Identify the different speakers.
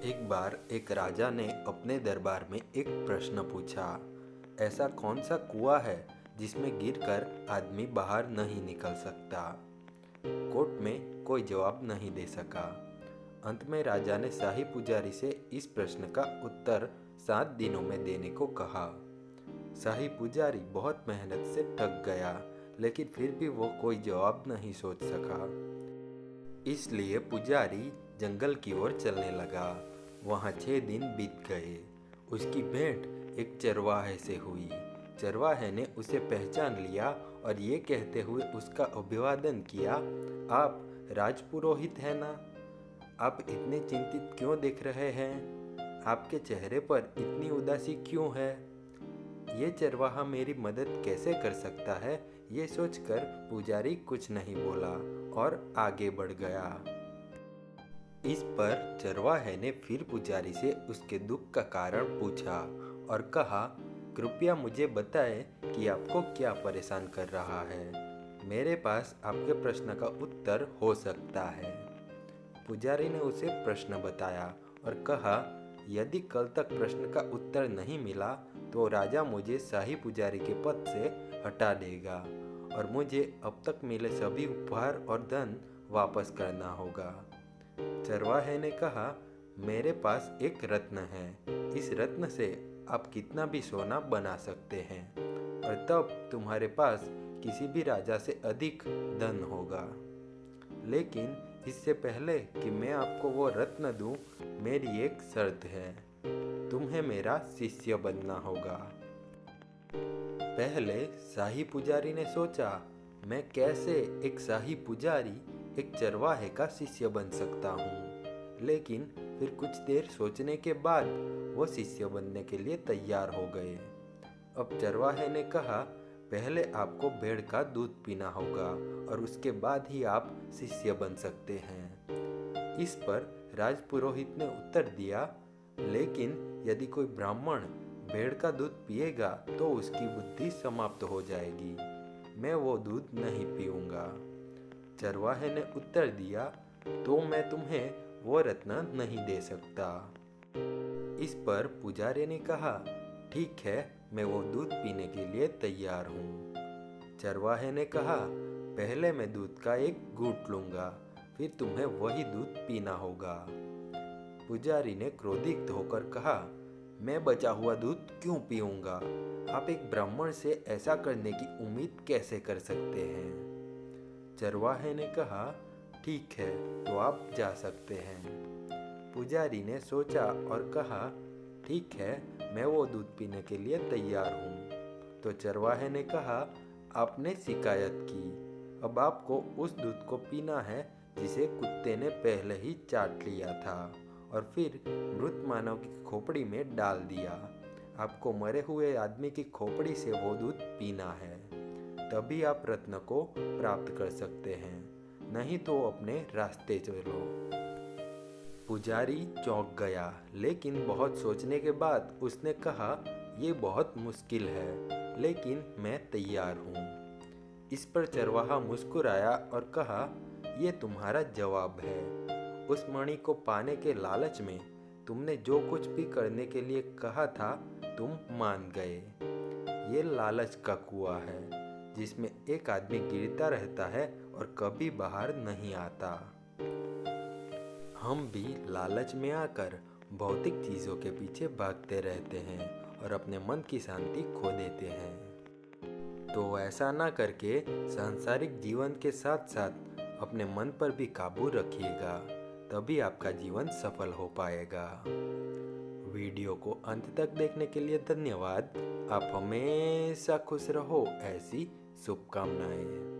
Speaker 1: एक बार एक राजा ने अपने दरबार में एक प्रश्न पूछा। ऐसा कौन सा कुआं है जिसमें गिरकर आदमी बाहर नहीं निकल सकता? कोर्ट में कोई जवाब नहीं दे सका। अंत में राजा ने शाही पुजारी से इस प्रश्न का उत्तर 7 दिनों में देने को कहा। शाही पुजारी बहुत मेहनत से थक गया, लेकिन फिर भी वो कोई जवाब नहीं सोच सका। इसलिए पुजारी जंगल की ओर चलने लगा। वहाँ 6 दिन बीत गए। उसकी भेंट एक चरवाहे से हुई। चरवाहे ने उसे पहचान लिया और ये कहते हुए उसका अभिवादन किया, आप राजपुरोहित हैं ना? आप इतने चिंतित क्यों दिख रहे हैं? आपके चेहरे पर इतनी उदासी क्यों है? ये चरवाहा मेरी मदद कैसे कर सकता है? ये सोचकर पुजारी कुछ नहीं बोला और आगे बढ़ गया। इस पर चरवाहे ने फिर पुजारी से उसके दुख का कारण पूछा और कहा, कृपया मुझे बताएं कि आपको क्या परेशान कर रहा है। मेरे पास आपके प्रश्न का उत्तर हो सकता है। पुजारी ने उसे प्रश्न बताया और कहा, यदि कल तक प्रश्न का उत्तर नहीं मिला तो राजा मुझे शाही पुजारी के पद से हटा देगा और मुझे अब तक मिले सभी उपहार और धन वापस करना होगा। चरवाहे ने कहा, मेरे पास एक रत्न है। इस रत्न से आप कितना भी सोना बना सकते हैं और तब तुम्हारे पास किसी भी राजा से अधिक धन होगा। लेकिन इससे पहले कि मैं आपको वो रत्न दूं, मेरी एक शर्त है। तुम्हें मेरा शिष्य बनना होगा। पहले शाही पुजारी ने सोचा, मैं कैसे एक शाही पुजारी एक चरवाहे का शिष्य बन सकता हूँ। लेकिन फिर कुछ देर सोचने के बाद वो शिष्य बनने के लिए तैयार हो गए। अब चरवाहे ने कहा, पहले आपको भेड़ का दूध पीना होगा और उसके बाद ही आप शिष्य बन सकते हैं। इस पर राजपुरोहित ने उत्तर दिया, लेकिन यदि कोई ब्राह्मण भेड़ का दूध पिएगा तो उसकी बुद्धि समाप्त हो जाएगी। मैं वो दूध नहीं पीऊंगा। चरवाहे ने उत्तर दिया, तो मैं तुम्हें वो रत्न नहीं दे सकता। इस पर पुजारी ने कहा, ठीक है, मैं वो दूध पीने के लिए तैयार हूँ। चरवाहे ने कहा, पहले मैं दूध का एक घूंट लूंगा, फिर तुम्हें वही दूध पीना होगा। पुजारी ने क्रोधित होकर कहा, मैं बचा हुआ दूध क्यों पीऊंगा? आप एक ब्राह्मण से ऐसा करने की उम्मीद कैसे कर सकते हैं? चरवाहे ने कहा, ठीक है, तो आप जा सकते हैं। पुजारी ने सोचा और कहा, ठीक है, मैं वो दूध पीने के लिए तैयार हूँ। तो चरवाहे ने कहा, आपने शिकायत की, अब आपको उस दूध को पीना है जिसे कुत्ते ने पहले ही चाट लिया था और फिर मृत मानव की खोपड़ी में डाल दिया। आपको मरे हुए आदमी की खोपड़ी से वो दूध पीना है, तभी आप रत्न को प्राप्त कर सकते हैं, नहीं तो अपने रास्ते चलो। पुजारी चौंक गया, लेकिन बहुत सोचने के बाद उसने कहा, ये बहुत मुश्किल है, लेकिन मैं तैयार हूँ। इस पर चरवाहा मुस्कुराया और कहा, ये तुम्हारा जवाब है। उस मणि को पाने के लालच में तुमने जो कुछ भी करने के लिए कहा था, तुम मान गए। ये लालच का कुआं है जिसमें एक आदमी गिरता रहता है और कभी बाहर नहीं आता। हम भी लालच में आकर भौतिक चीज़ों के पीछे भागते रहते हैं और अपने मन की शांति खो देते हैं। तो ऐसा ना करके सांसारिक जीवन के साथ साथ अपने मन पर भी काबू रखिएगा, तभी आपका जीवन सफल हो पाएगा। वीडियो को अंत तक देखने के लिए धन्यवाद। आप हमेशा खुश रहो, ऐसी शुभकामनाएं।